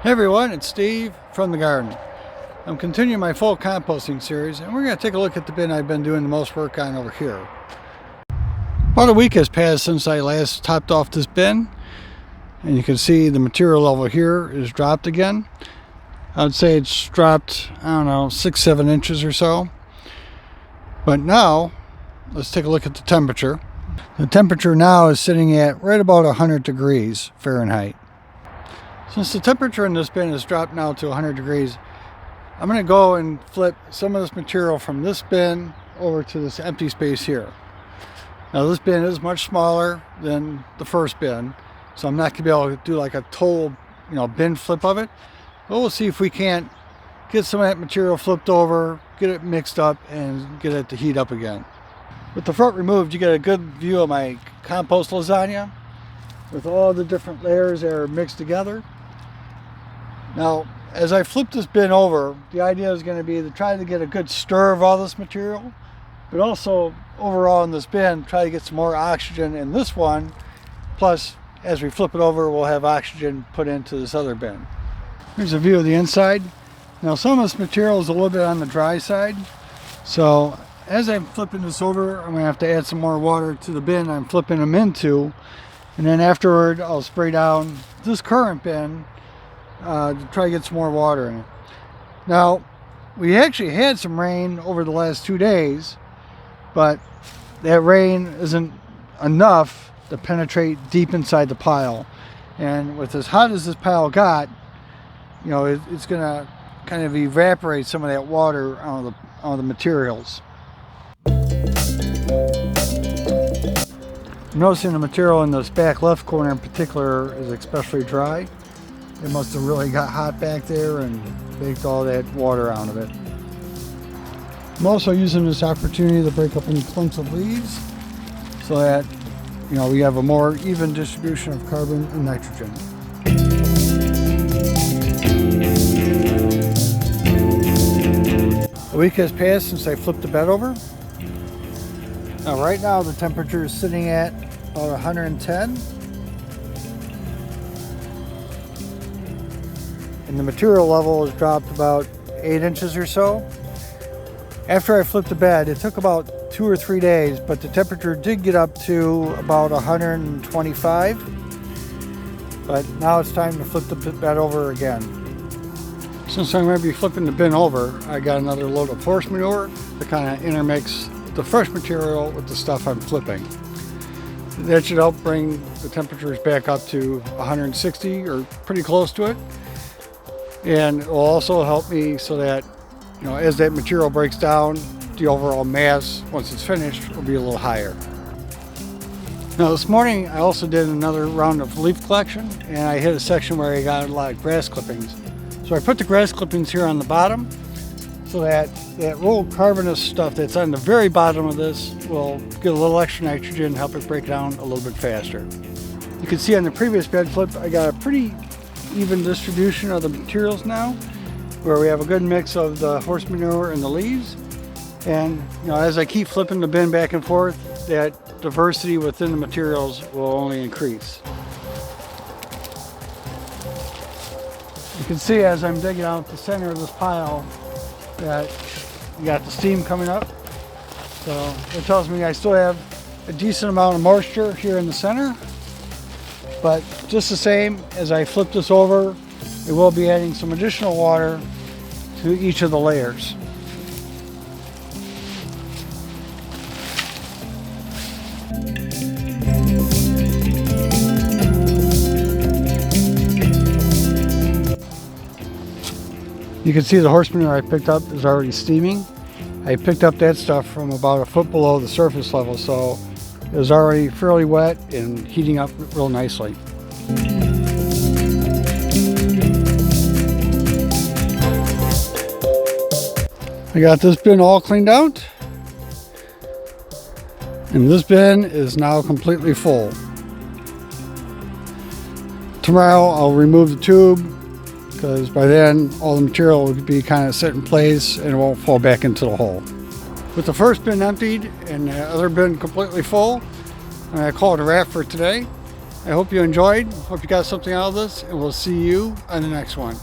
Hey everyone, it's Steve from the garden. I'm continuing my fall composting series, and we're going to take a look at the bin I've been doing the most work on over here. About a week has passed since I last topped off this bin, and you can see the material level here is dropped again. I would say it's dropped, 6-7 inches or so. But now, let's take a look at the temperature. The temperature now is sitting at right about 100 degrees Fahrenheit. Since the temperature in this bin has dropped now to 100 degrees, I'm going to go and flip some of this material from this bin over to this empty space here. Now this bin is much smaller than the first bin, so I'm not going to be able to do like a total, bin flip of it. But we'll see if we can't get some of that material flipped over, get it mixed up, and get it to heat up again. With the front removed, you get a good view of my compost lasagna with all the different layers that are mixed together. Now, as I flip this bin over, the idea is going to be to try to get a good stir of all this material, but also overall in this bin, try to get some more oxygen in this one. Plus, as we flip it over, we'll have oxygen put into this other bin. Here's a view of the inside. Now, some of this material is a little bit on the dry side, so as I'm flipping this over, I'm going to have to add some more water to the bin I'm flipping them into, and then afterward, I'll spray down this current bin to try to get some more water in it. Now, we actually had some rain over the last 2 days, but that rain isn't enough to penetrate deep inside the pile. And with as hot as this pile got, it's going to kind of evaporate some of that water out of the materials. I'm noticing the material in this back left corner in particular is especially dry. It must have really got hot back there and baked all that water out of it. I'm also using this opportunity to break up any clumps of leaves so that we have a more even distribution of carbon and nitrogen. A week has passed since I flipped the bed over. Now right now the temperature is sitting at about 110. And the material level has dropped about 8 inches or so. After I flipped the bed, it took about 2 or 3 days, but the temperature did get up to about 125. But now it's time to flip the bed over again. Since I'm going to be flipping the bin over, I got another load of horse manure to kind of intermix the fresh material with the stuff I'm flipping. That should help bring the temperatures back up to 160 or pretty close to it. And it will also help me so that, as that material breaks down, the overall mass, once it's finished, will be a little higher. Now this morning, I also did another round of leaf collection, and I hit a section where I got a lot of grass clippings. So I put the grass clippings here on the bottom, so that little carbonous stuff that's on the very bottom of this will get a little extra nitrogen, help it break down a little bit faster. You can see on the previous bed flip, I got a pretty even distribution of the materials now, where we have a good mix of the horse manure and the leaves. And as I keep flipping the bin back and forth, that diversity within the materials will only increase. You can see as I'm digging out the center of this pile that you got the steam coming up. So it tells me I still have a decent amount of moisture here in the center. But just the same, as I flip this over, it will be adding some additional water to each of the layers. You can see the horse manure I picked up is already steaming. I picked up that stuff from about a foot below the surface level, so it was already fairly wet and heating up real nicely. I got this bin all cleaned out, and this bin is now completely full. Tomorrow I'll remove the tube, because by then all the material will be kind of set in place and it won't fall back into the hole. With the first bin emptied and the other bin completely full, I'm going to call it a wrap for today. I hope you enjoyed, hope you got something out of this, and we'll see you on the next one.